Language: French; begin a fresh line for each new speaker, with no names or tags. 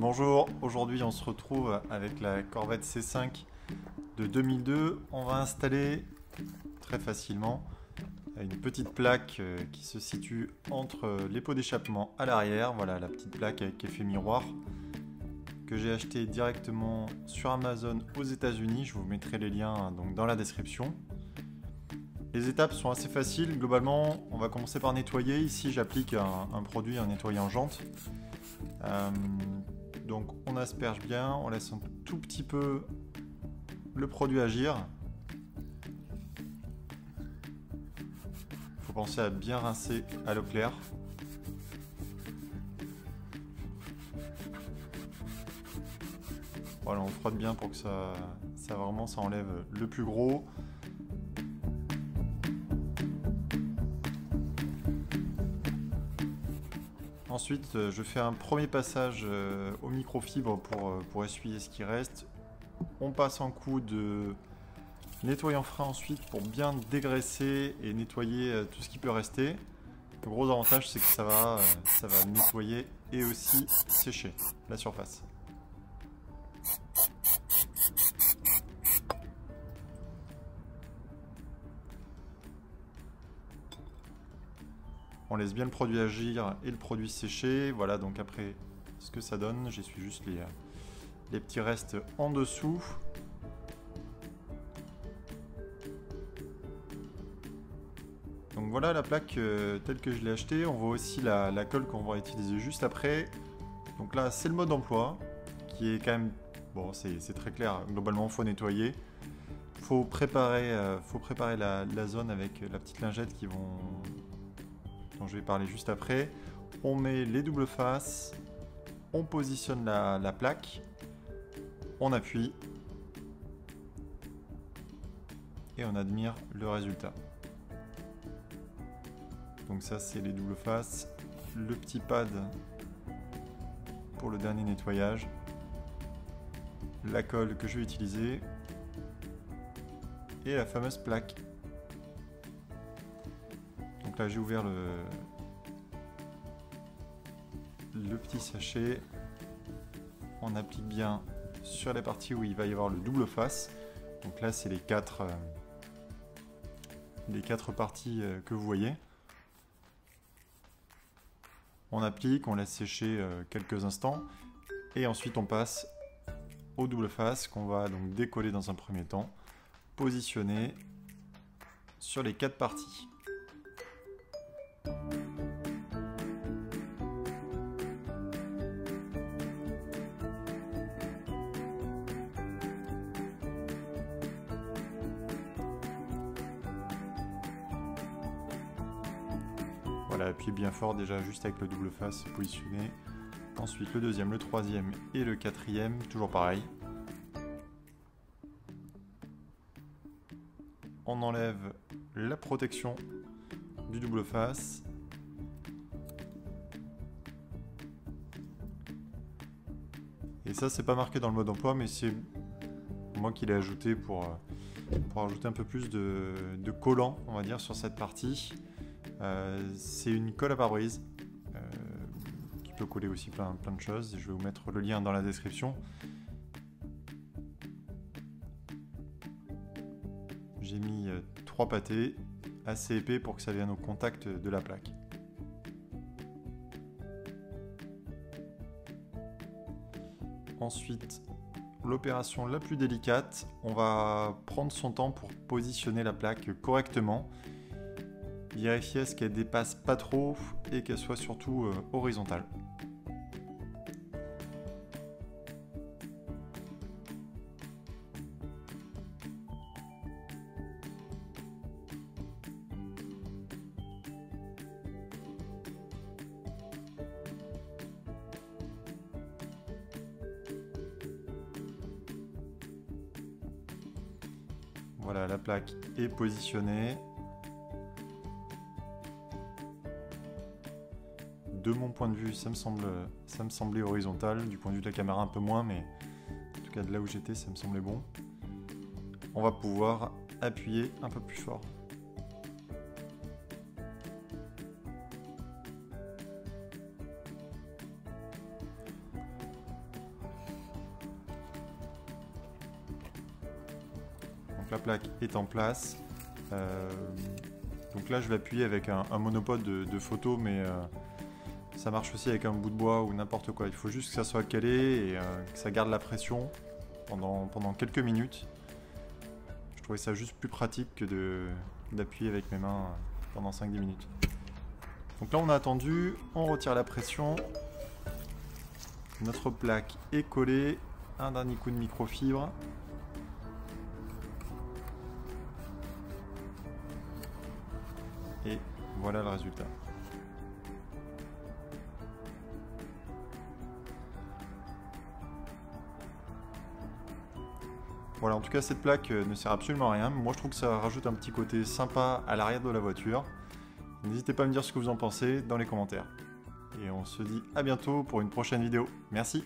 Bonjour, aujourd'hui on se retrouve avec la Corvette C5 de 2002. On va installer très facilement une petite plaque qui se situe entre les pots d'échappement à l'arrière. Voilà la petite plaque avec effet miroir que j'ai acheté directement sur Amazon aux États-Unis. Je vous mettrai les liens donc dans la description. Les étapes sont assez faciles. Globalement, on va commencer par nettoyer. Ici, j'applique un produit, un nettoyant jante. Donc on asperge bien, on laisse un tout petit peu le produit agir. Il faut penser à bien rincer à l'eau claire. Voilà, on frotte bien pour que ça enlève le plus gros. Ensuite, je fais un premier passage au microfibre pour essuyer ce qui reste. On passe en coup de nettoyant frais ensuite pour bien dégraisser et nettoyer tout ce qui peut rester. Le gros avantage, c'est que ça va nettoyer et aussi sécher la surface. On laisse bien le produit agir et le produit sécher. Voilà, donc après ce que ça donne, j'essuie juste les petits restes en dessous. Donc voilà la plaque telle que je l'ai achetée. On voit aussi la colle qu'on va utiliser juste après. Donc là, c'est le mode d'emploi qui est quand même... Bon, c'est très clair. Globalement, il faut nettoyer. Faut préparer la zone avec la petite lingette dont je vais parler juste après. On met les doubles faces, on positionne la plaque, on appuie et on admire le résultat. Donc ça c'est les doubles faces, le petit pad pour le dernier nettoyage, la colle que je vais utiliser et la fameuse plaque. Donc là j'ai ouvert le petit sachet, on applique bien sur les parties où il va y avoir le double face. Donc là c'est les quatre parties que vous voyez. On applique, on laisse sécher quelques instants et ensuite on passe au double face qu'on va donc décoller dans un premier temps, positionner sur les quatre parties. Voilà, appuie bien fort déjà juste avec le double face positionné. Ensuite le deuxième, le troisième et le quatrième, toujours pareil. On enlève la protection du double face. Et ça c'est pas marqué dans le mode emploi, mais c'est moi qui l'ai ajouté pour ajouter un peu plus de collant, on va dire, sur cette partie. C'est une colle à pare-brise qui peut coller aussi plein de choses. Je vais vous mettre le lien dans la description. J'ai mis 3 pâtés assez épais pour que ça vienne au contact de la plaque. Ensuite, l'opération la plus délicate, on va prendre son temps pour positionner la plaque correctement. Vérifier à ce qu'elle dépasse pas trop et qu'elle soit surtout horizontale. Voilà, la plaque est positionnée. De mon point de vue, ça me semblait horizontal. Du point de vue de la caméra, un peu moins, mais en tout cas de là où j'étais, ça me semblait bon. On va pouvoir appuyer un peu plus fort. la plaque est en place. Donc là je vais appuyer avec un monopode de photo, mais ça marche aussi avec un bout de bois ou n'importe quoi. Il faut juste que ça soit calé et que ça garde la pression pendant quelques minutes. Je trouvais ça juste plus pratique que d'appuyer avec mes mains pendant 5-10 minutes. Donc là on a attendu, on retire la pression. Notre plaque est collée. Un dernier coup de microfibre. Et voilà le résultat. Voilà, en tout cas cette plaque ne sert absolument à rien. Moi je trouve que ça rajoute un petit côté sympa à l'arrière de la voiture. N'hésitez pas à me dire ce que vous en pensez dans les commentaires. Et on se dit à bientôt pour une prochaine vidéo. Merci.